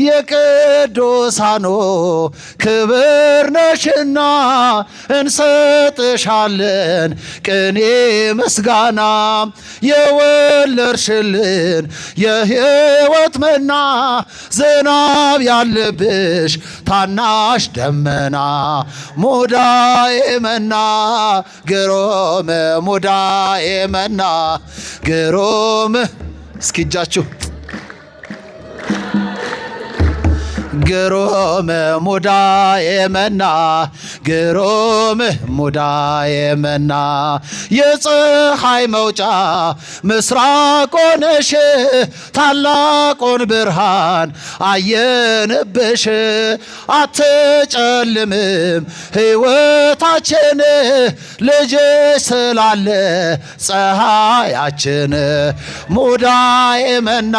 የቅዱሳኑ ክብር ነሽና እንሰጥሻለን ቅኔ ምስጋና የወለድሽልን የሕይወት መና ዝናብ ያለብሽ ታናሽ ደመና ሙዳዬ መና ግሩም ሙዳዬ መና ግሩም እስኪ እጃችሁ ግሩም ሙዳዬ መና ግሩም ሙዳዬ መና የፀሐይ መውጫ ምስራቅ ሆነሽ ታላቁን ብርሃን አየንብሽ አትጨልምም ሕይወታችን ልጅሽ ስላለ ፀሐያችን ሙዳዬ መና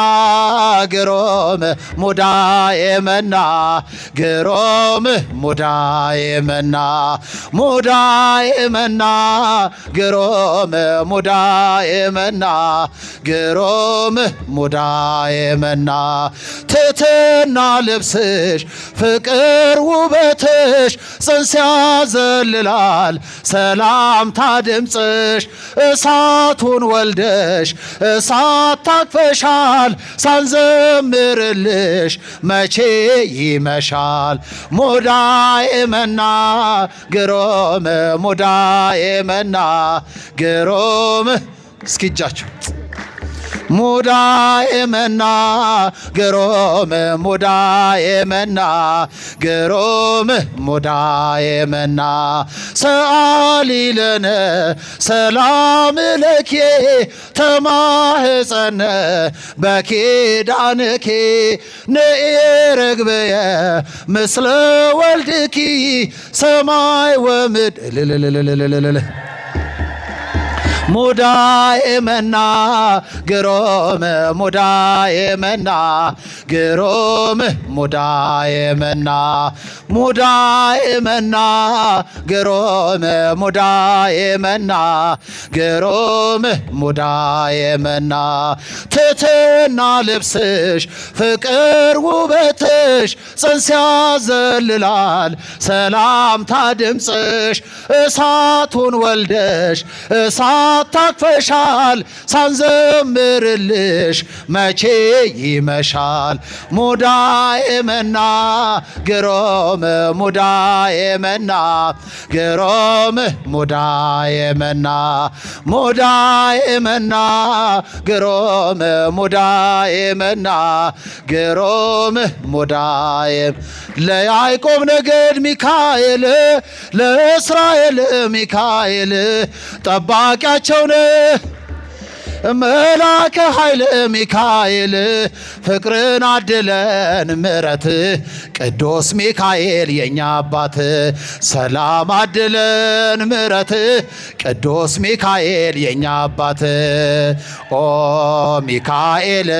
ግሩም ሙዳዬ መና ግሩም ሙዳዬ መና ሙዳዬ መና ግሩም ሙዳዬ መና ግሩም ሙዳዬ መና ትሕትና ልብስሽ ፍቅር ውበትሽ ጽንስ ያዘልላል ሰላምታ ድምፅሽ እሳቱን ወልደሽ እሳት ታቅፈሻል ሳንዘምርልሽ መቼ ይመሻል ሙዳዬ መና ግሩም ሙዳዬ መና ግሩም እስኪ እጃችሁ ሙዳዬ መና ግሩም ሙዳዬ መና ግሩም ሙዳዬ መና ሰአሊ ለነ ሰላም ለኪ ተማህፀነ በኪዳንኪ ንኢ ርግብየ ምስለ ወልድኪ ሰማይ ወምድር ሙዳዬ መና ግሩም ሙዳዬ መና ግሩም ሙዳዬ መና ሙዳዬ መና ግሩም ሙዳዬ መና ግሩም ሙዳዬ መና ትሕትና ልብስሽ ፍቅር ውበትሽ ጽንስ ያዘልላል ሰላምታ ድምፅሽ እሳቱን ወልደሽ እሳት ታቅፈሻል ሳንዘምርልሽ መቼ ይመሻል ሙዳዬ መና ግሩም ሙዳዬ መና ግሩም ሙዳዬ መና ሙዳዬ መና ግሩም ሙዳዬ መና ግሩም ሙዳዬ ለያዕቆብ ነገድ ሚካኤል ለእስራኤል ሚካኤል ጠባቂያቸው ነህ መላከ ኃይል ሚካኤል ፍቅርን አድለን ምሕረት ቅዱስ ሚካኤል የኛ አባት ሰላም አድለን ምሕረት ቅዱስ ሚካኤል የኛ አባት ኦ ሚካኤል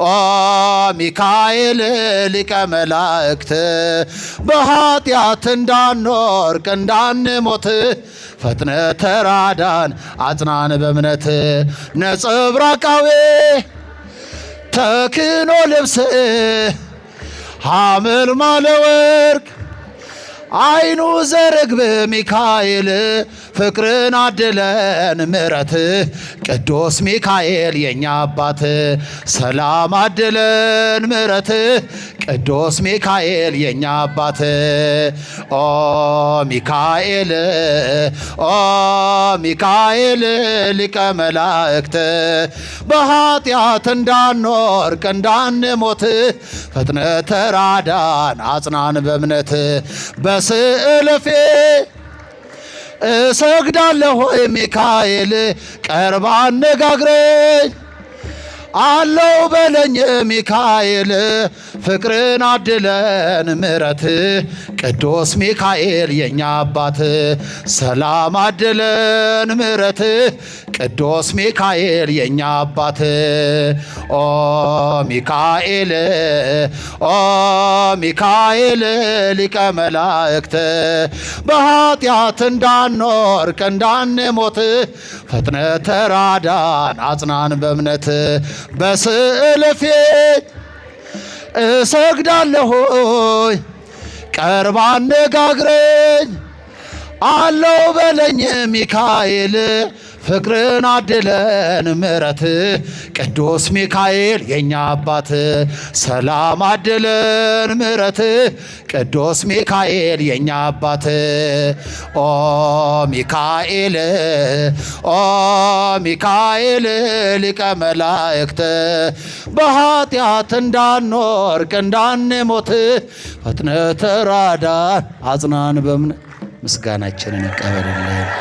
ኦ ሚካኤል ሊቀ መላእክት በኃጢአት እንዳንወርቅ እንዳንሞት ፈጥነ ተራዳን አጽናን በእምነት ነጸብራቃዌ ተክኖ ልብስ ሐመልማለ ወርቅ አይኑ ዘርግብ ሚካኤል ፍቅርን አድለን ምሕረት ቅዱስ ሚካኤል የኛ አባት ሰላም አድለን ምሕረት ቅዱስ ሚካኤል የኛ አባት ኦ ሚካኤል ኦ ሚካኤል ሊቀ መላእክት በኃጢአት እንዳንወርቅ እንዳንሞት ፈጥነ ተራዳን አጽናን በእምነት በስዕለፌ እሰግዳለሁ ሆይ ሚካኤል ቀርባ አነጋግረኝ አለው በለኝ ሚካኤል ፍቅርን አድለን ምሕረት ቅዱስ ሚካኤል የኛ አባት ሰላም አድለን ምሕረት ቅዱስ ሚካኤል የኛ አባት ኦ ሚካኤል ኦ ሚካኤል ሊቀ መላእክት በኃጢአት እንዳንወርቅ እንዳንሞት ፈጥነ ተራዳን አጽናን በእምነት በስዕል ፊት እሰግዳለሁኝ ቀርባ አነጋግረኝ አለው በለኝ ሚካኤል ፍቅርን አድለን ምሕረት ቅዱስ ሚካኤል የኛ አባት ሰላም አድለን ምሕረት ቅዱስ ሚካኤል የኛ አባት ኦ ሚካኤል ኦ ሚካኤል ሊቀ መላእክት በኃጢአት እንዳንወድቅ እንዳንሞት ፈጥነህ ተራዳን አጽናን በእምነት ምስጋናችንን ይቀበልልን።